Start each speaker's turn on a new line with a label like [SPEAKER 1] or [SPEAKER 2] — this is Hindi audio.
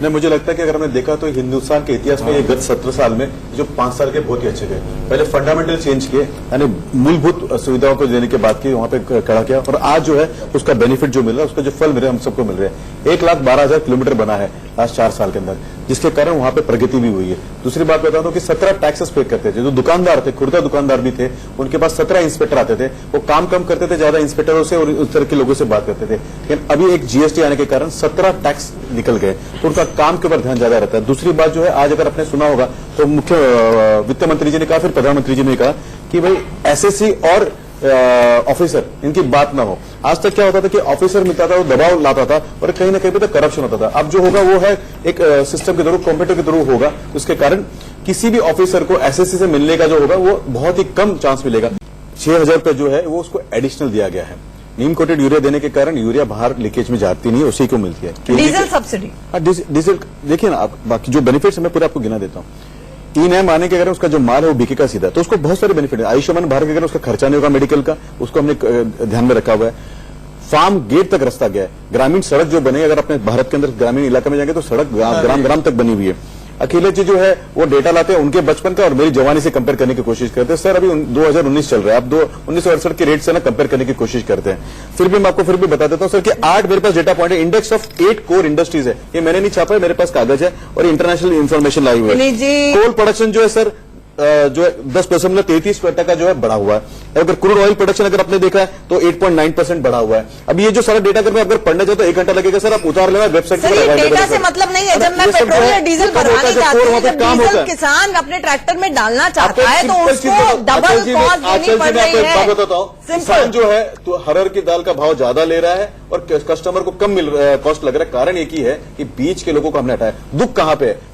[SPEAKER 1] नहीं, मुझे लगता है कि अगर हमने देखा तो हिंदुस्तान के इतिहास में ये गत 17 साल में जो 5 साल के बहुत ही अच्छे गए। पहले फंडामेंटल चेंज किए, यानी मूलभूत सुविधाओं को देने की बात की, वहां पे खड़ा किया और आज जो है उसका बेनिफिट जो मिल रहा है, उसका जो फल मिल रहा है हम सबको मिल रहा है। 1,12,000 किलोमीटर बना है लास्ट 4 साल के अंदर, जिसके कारण वहां पे प्रगति भी हुई है। दूसरी बात बता दूं कि 17 टैक्सेस पे करते थे। जो दुकानदार थे, खुर्दा दुकानदार भी थे, उनके पास 17 इंस्पेक्टर आते थे। वो काम कम करते थे ज्यादा इंस्पेक्टरों से और उस तरह के लोगों से बात करते थे। लेकिन अभी एक जीएसटी आने के कारण 17 टैक्स निकल गए, तो उनका काम के ऊपर ध्यान ज्यादा रहता है। दूसरी बात जो है, आज अगर आपने सुना होगा तो मुख्य वित्त मंत्री जी ने कहा, फिर प्रधानमंत्री जी ने कहा कि भाई एसएससी और ऑफिसर इनकी बात ना हो। आज तक क्या होता था कि ऑफिसर मिलता था, वो दबाव लाता था और कहीं ना कहीं पे तो करप्शन होता था। अब जो होगा वो है एक सिस्टम के थ्रू, कंप्यूटर के थ्रू होगा, उसके कारण किसी भी ऑफिसर को एसएससी से मिलने का जो होगा वो बहुत ही कम चांस मिलेगा। 6,000 रुपये जो है वो उसको एडिशनल दिया गया है। नीम कोटेड यूरिया देने के कारण यूरिया बाहर लीकेज में जाती नहीं है, उसी को मिलती है।
[SPEAKER 2] डीजल सब्सिडी,
[SPEAKER 1] डीजल देखिए ना आप, बाकी जो बेनिफिट्स मैं पूरा आपको गिना देता हूँ। ई-नैम आने के कारण उसका जो माल है वो बिकेगा सीधा, तो उसको बहुत सारे बेनिफिट है। आयुष्मान भारत के कारण उसका खर्चा नहीं होगा मेडिकल का, उसको हमने ध्यान में रखा हुआ है। फार्म गेट तक रास्ता गया है। ग्रामीण सड़क जो बने, अगर अपने भारत के अंदर ग्रामीण इलाके में जाएंगे तो सड़क ग्राम ग्राम तक बनी हुई है। अखिलेश जी जो है वो डेटा लाते हैं उनके बचपन का और मेरी जवानी से कंपेयर करने की कोशिश करते हैं। सर अभी 2019 चल रहा है, आप 1968 के रेट से ना कंपेयर करने की कोशिश करते हैं। फिर भी मैं आपको फिर भी बता देता हूं सर कि 8 मेरे पास डेटा पॉइंट है। इंडेक्स ऑफ 8 कोर इंडस्ट्रीज है, ये मैंने नहीं छापा है, मेरे पास कागज है और इंटरनेशनल इन्फॉर्मेशन लाई हुई है। कोल प्रोडक्शन जो है सर जो है 10% में 33% जो है बढ़ा हुआ है। अगर क्रूड ऑयल प्रोडक्शन अगर आपने देखा है तो 8.9% बढ़ा हुआ है। अब ये जो सारा डेटा अगर पढ़ने जाए तो 1 घंटा लगेगा सर, आप उतार लेना वेबसाइट पर।
[SPEAKER 2] डेटा से मतलब नहीं है। जब मैं पेट्रोल या डीजल भरवाने जाती हूँ, जब डीजल किसान अपने ट्रैक्टर में डालना चाहता है तो उसको डबल कॉस्ट देनी पड़ रही है।
[SPEAKER 1] किसान जो है तो हरर की दाल का भाव ज्यादा ले रहा है और कस्टमर को कम कॉस्ट लग रहा है। कारण एक ही है कि बीच के लोगों को हमने हटाया। दुख कहां पे है